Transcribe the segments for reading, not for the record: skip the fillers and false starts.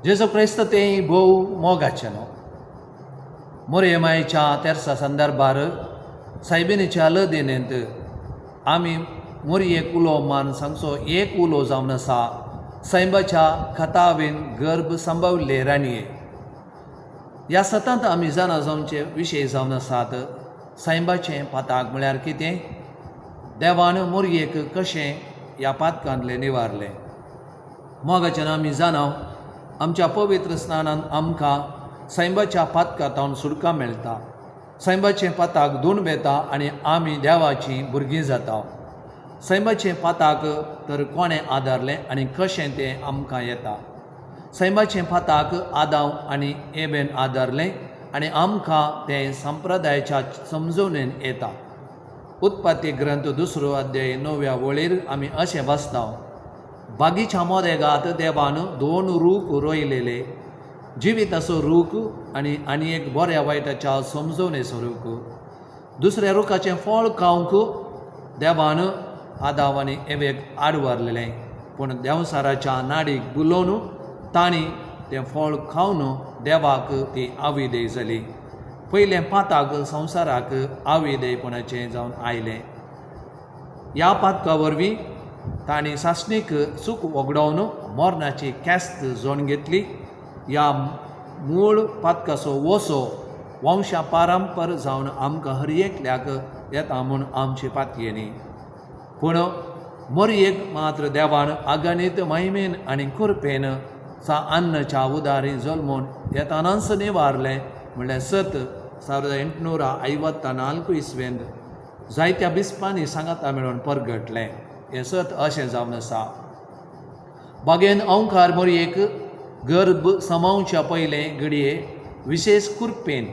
जेजू क्रिस्त तें भोव मोगाचें न्हू मोरयेमायेच्या तेर्सा संदर्भार सायबिणीच्या लदिनेंत आमी मोरयेक उलो मान सांगचो एक उलो जावन आसा सैबाच्या खतावेन गर्भ संभवले राणये. ह्या सतांत आमी जाणा जावचे विशय जावन आसात. सैबाचें पाताक म्हळ्यार कितें, देवान मोरयेक कशें ह्या पातकांतलें निवारलें. मोगाच्यान आमी जाणाव आमच्या पवित्र स्नानांत आमकां सैबाच्या पातकांतावन सुटका मेळटा. सैबाचें पाताक धूण बेता आनी आमी देवाचीं भुरगीं जाता. सैबाचें पाताक तर कोणें आदारलें आनी कशें तें आमकां येता. सैबाचें पाताक आदाव आनी एबेन आदारलें आनी आमकां तें संप्रदायाच्या समजोवणेन येता. उत्पत्ती ग्रंथ 2 अध्याय 9व्या वळेर आमी अशें वाचता, बागीच्या मोदेगांत देवान 2 रूख रोयलेले, जिविताचो रूख आनी एक बऱ्या वायटाच्या समजोवणेचो रूख. दुसऱ्या रुखाचें फळ खावंक देवान आदाव आनी एवेक आडवारलेलें, पूण देंवसाराच्या नाडीक बुलोवन तांणी तें फळ खावन देवाक ती आविदेय जाली. पयलें पाताक संवसाराक आविदेयपणाचें जावन आयलें. ह्या पातका वरवीं तांणी सासणीक चूक वगडावन मोरणाची केस्त जोण घेतली. ह्या मूळ पातकाचो वसो वंशा पारंपर जावन आमकां हर एकल्याक येता म्हूण आमची पातये न्ही. पूण मोरयेक मात्र देवान अगणित महिमेन आनी कृपेन अन्नच्या उदारी जल्मोवन येतानाच निवारलें. म्हणल्यार 1854 इसवेंत जायत्या बिस्पांनी सांगाता मेळोवन परगटलें. हें अशें जावन आसा. बागेन ओंकार मोरयेक गर्भ समावच्या पयलें घडये विशेश कृपेन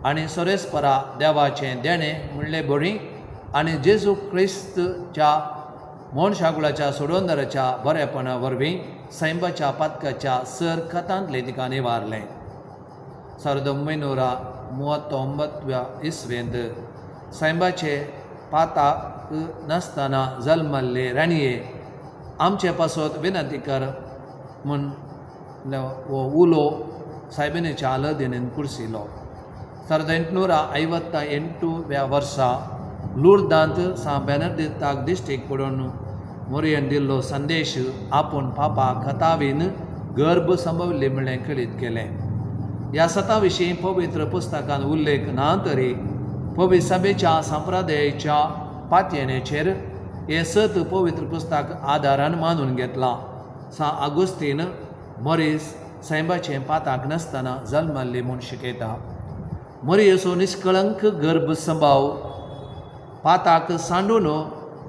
आनी सोरेस्परा देवाचें देणें म्हणलें बरी आनी जेजू क्रिस्तच्या मोणशाकुळाच्या सोडवंदराच्या बरेपणा वरवीं सैबाच्या पातकाच्या सर खतांतलें तिका निवारलें. 1939 इसवेंत सैबाचे पाताक नासतना जल्मल्ले राणये आमचे पासत विनंती कर म्हूण हो उलो सायबिणीच्या लदिनेन कुर्सिलो. 1858 वर्सा लुर्दांत सान बेनडिक्ताक दिश्टीक पडून मोरयेन दिल्लो संदेश आपूण पापा खतावेन गर्भ संभवली म्हणलें कळीत केलें. ह्या सता विशीं पवित्र पुस्तकांत उल्लेख ना तरी पवित्र सभेच्या संप्रदायाच्या पातयेनेचेर हें सत पवित्र पुस्तक आदारान मानून घेतलां. सा आगोस्तीन मोरीस सैबाचें पाताक नासतना जल्मल्ली म्हूण शिकयता. मोरयेचो निश्कळंक गर्भ संभाव पाताक सांडून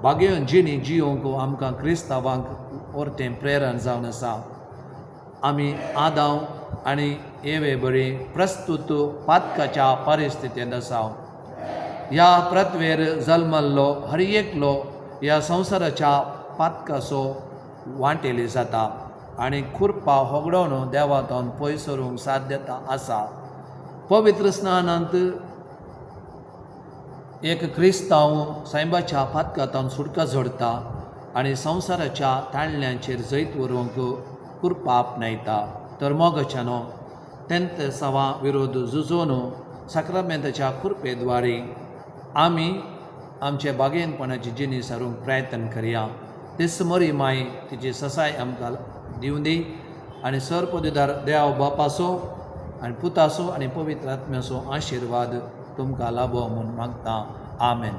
बागेन जिणी जियोंक आमकां क्रिस्तांवांक परतें प्रेरण जावन आसा. आमी आदाव आनी एवे बरी प्रस्तुत पातकाच्या परिस्थितींत आसा. ह्या प्रतवेर जल्मल्लो हर एकलो ह्या संवसाराच्या पातकाचो वांटेली जाता आनी खुरपा होगडोवन देवातावन पयस सरूंक साध्यता आसा. पवित्र स्नानांत एक क्रिस्तांव सैबाच्या पातकांतावन सुटका जोडटा आनी संवसाराच्या ताळण्यांचेर जैत व्हरूंक खुरपा आपणायता. तर मोगाच्यानो तेंत सवा विरोध झुजोवन सक्रामेंताच्या खुरपेद्वारे आमी आमचे बागेनपणाची जिणी सारूंक प्रयत्न करया. तेच मोरी माय तिची ससाय आमकां दिवं दी आनी सरपदीदार देव बापाचो आनी पुताचो आनी पवित्र आत्म्याचो आशिर्वाद तुमकां लाभो म्हूण मागता. आमेन.